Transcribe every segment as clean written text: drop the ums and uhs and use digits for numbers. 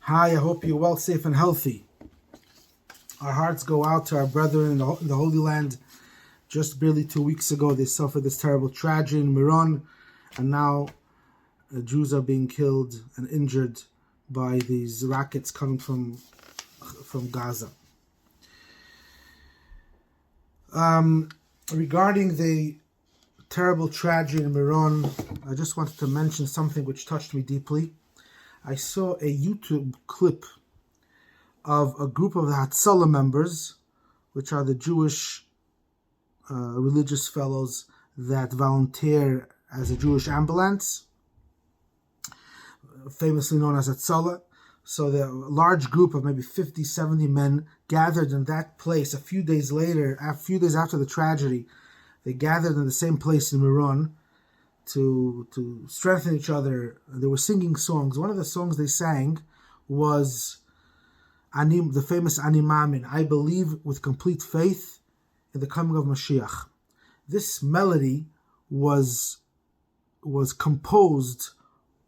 Hi, I hope you're well, safe, and healthy. Our hearts go out to our brethren in the Holy Land. Just barely 2 weeks ago, they suffered this terrible tragedy in Miron, and now Jews are being killed and injured by these rockets coming from Gaza. Regarding the terrible tragedy in Miron, I just wanted to mention something which touched me deeply. I saw a YouTube clip of a group of the Hatzalah members, which are the Jewish religious fellows that volunteer as a Jewish ambulance, famously known as Hatzalah. So the large group of maybe 50, 70 men gathered in that place a few days after the tragedy. They gathered in the same place in Miron to strengthen each other. They were singing songs. One of the songs they sang was the famous Ani Mamin, I believe with complete faith in the coming of Mashiach. This melody was composed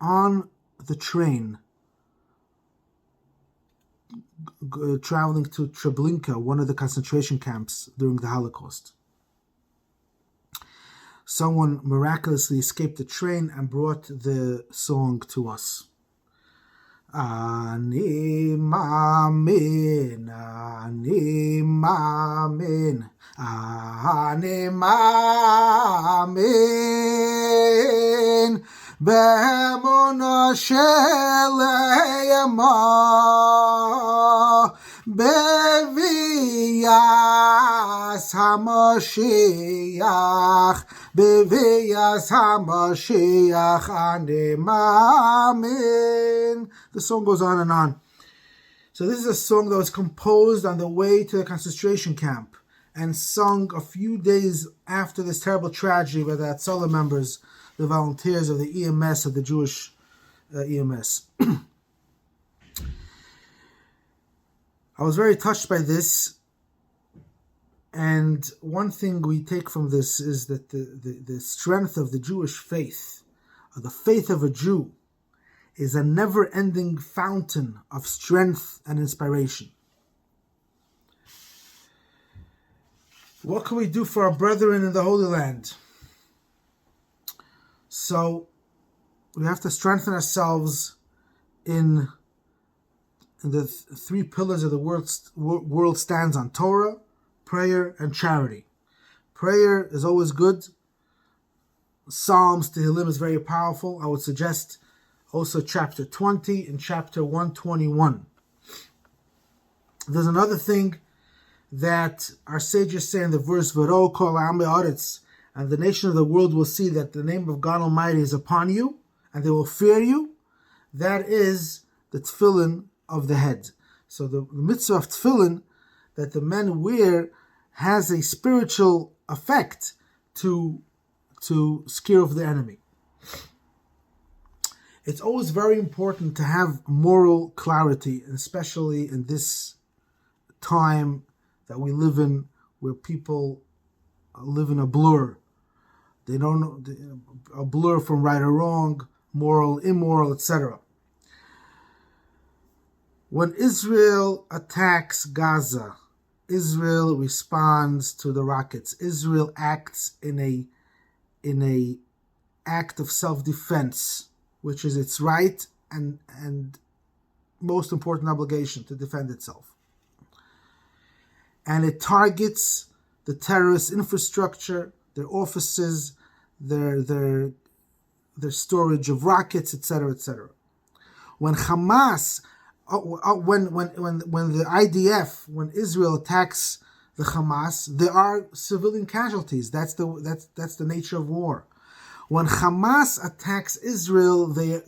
on the train traveling to Treblinka, one of the concentration camps during the Holocaust. Someone miraculously escaped the train and brought the song to us. Ani Mamin, Ani Mamin, Ani Mamin, Be'emunah Shelema, Bevias HaMashiach, Bevias HaMashiach, Ani Mamin. The song goes on and on. So this is a song that was composed on the way to the concentration camp and sung a few days after this terrible tragedy by the Hatzalah members, the volunteers of the EMS, of the Jewish EMS. I was very touched by this, and one thing we take from this is that the strength of the Jewish faith, or the faith of a Jew, is a never-ending fountain of strength and inspiration. What can we do for our brethren in the Holy Land? So we have to strengthen ourselves in the three pillars of the world stands on: Torah, prayer, and charity. Prayer is always good. Psalms, Tehillim is very powerful. I would suggest also chapter 20 and chapter 121. There's another thing that our sages say in the verse, V'ro kol ha'am ha'aretz, and the nation of the world will see that the name of God Almighty is upon you, and they will fear you. That is the tefillin of the head. So the mitzvah of tefillin that the men wear has a spiritual effect to scare off the enemy. It's always very important to have moral clarity, especially in this time that we live in, where people live in a blur. They don't know a blur from right or wrong, moral, immoral, etc. When Israel attacks Gaza, Israel responds to the rockets. Israel acts in a act of self-defense, which is its right and most important obligation to defend itself. And it targets the terrorist infrastructure, their offices, their storage of rockets, etc., etc. When Hamas, when the IDF, when Israel attacks the Hamas, there are civilian casualties. That's the nature of war. When Hamas attacks Israel, they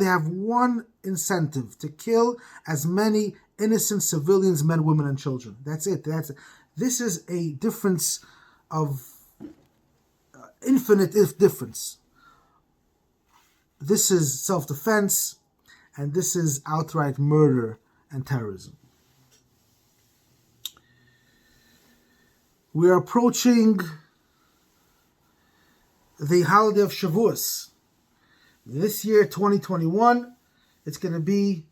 have one incentive: to kill as many innocent civilians, men, women, and children. That's it. This is a difference of infinite difference. This is self-defense, and this is outright murder and terrorism. We are approaching the holiday of Shavuos. This year, 2021, it's going to be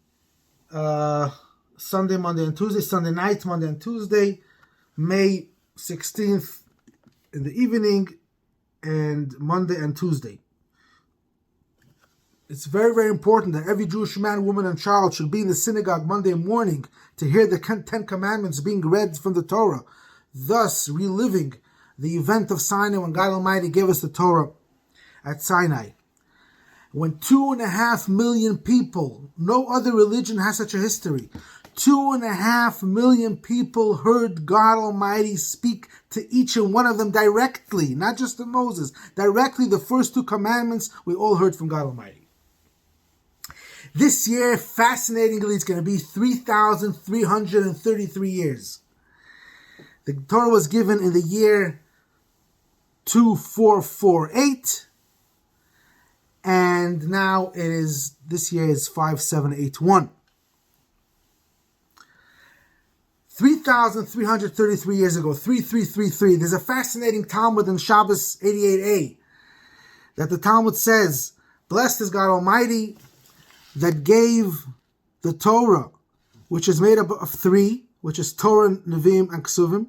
Sunday, Monday, and Tuesday. Sunday night, Monday and Tuesday. May 16th in the evening, and Monday and Tuesday. It's very, very important that every Jewish man, woman, and child should be in the synagogue Monday morning to hear the 10 Commandments being read from the Torah, thus reliving the event of Sinai when God Almighty gave us the Torah at Sinai. When 2.5 million people, no other religion has such a history, 2.5 million people heard God Almighty speak to each and one of them directly, not just to Moses, directly the first 2 commandments we all heard from God Almighty. This year, fascinatingly, it's going to be 3,333 years. The Torah was given in the year 2448, and now this year is 5781. 3,333 years ago, 3333, there's a fascinating Talmud in Shabbos 88a, that the Talmud says, blessed is God Almighty, that gave the Torah, which is made up of 3, which is Torah, Nevi'im, and Ksuvim,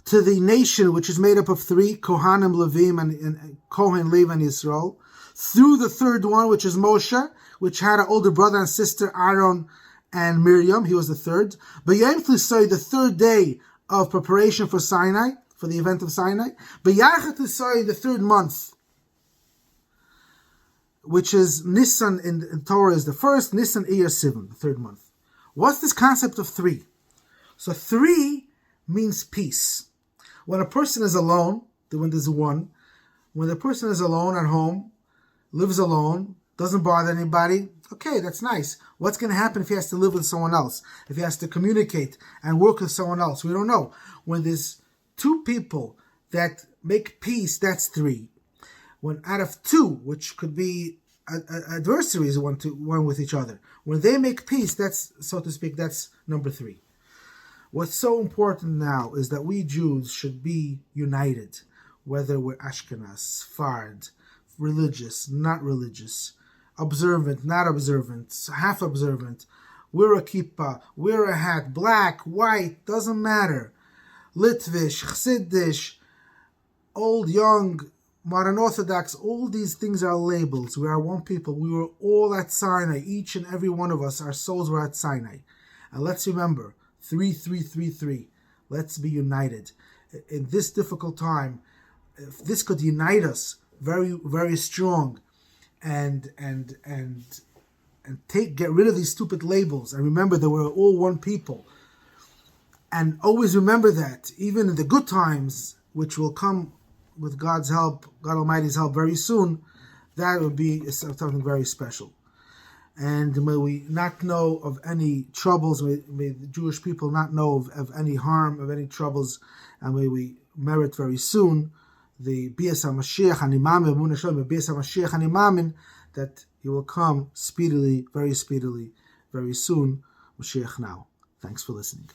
to the nation, which is made up of 3, Kohanim, Levim, and Kohen, Levi, and Yisrael, through the 3rd one, which is Moshe, which had an older brother and sister, Aaron and Miriam. He was the 3rd. But Yom Tisai, the 3rd day of preparation for Sinai, for the event of Sinai. But Yachat Tisai, the 3rd month, which is Nisan in Torah is the 1st, Nisan Iyar Sivan, the 3rd month. What's this concept of 3? So 3 means peace. When a person is alone, when there's 1, when the person is alone at home, lives alone, doesn't bother anybody, okay, that's nice. What's going to happen if he has to live with someone else? If he has to communicate and work with someone else? We don't know. When there's 2 people that make peace, that's 3. When out of 2, which could be adversaries one with each other, when they make peace, that's, so to speak, that's number 3. What's so important now is that we Jews should be united, whether we're Ashkenaz, Sfard, religious, not religious, observant, not observant, half observant, wear a kippah, wear a hat, black, white, doesn't matter, Litvish, Chassidish, old, young, modern Orthodox, all these things are labels. We are one people. We were all at Sinai. Each and every one of us, our souls were at Sinai. And let's remember, 3,333. Let's be united. In this difficult time, if this could unite us very, very strong and get rid of these stupid labels and remember that we're all one people. And always remember that, even in the good times, which will come with God's help, God Almighty's help very soon, that would be something very special. And may we not know of any troubles, may the Jewish people not know of any harm, of any troubles, and may we merit very soon the Bias HaMashiach Hanimamin, Bias HaMashiach Hanimamin, that he will come speedily, very soon, Mashiach now. Thanks for listening.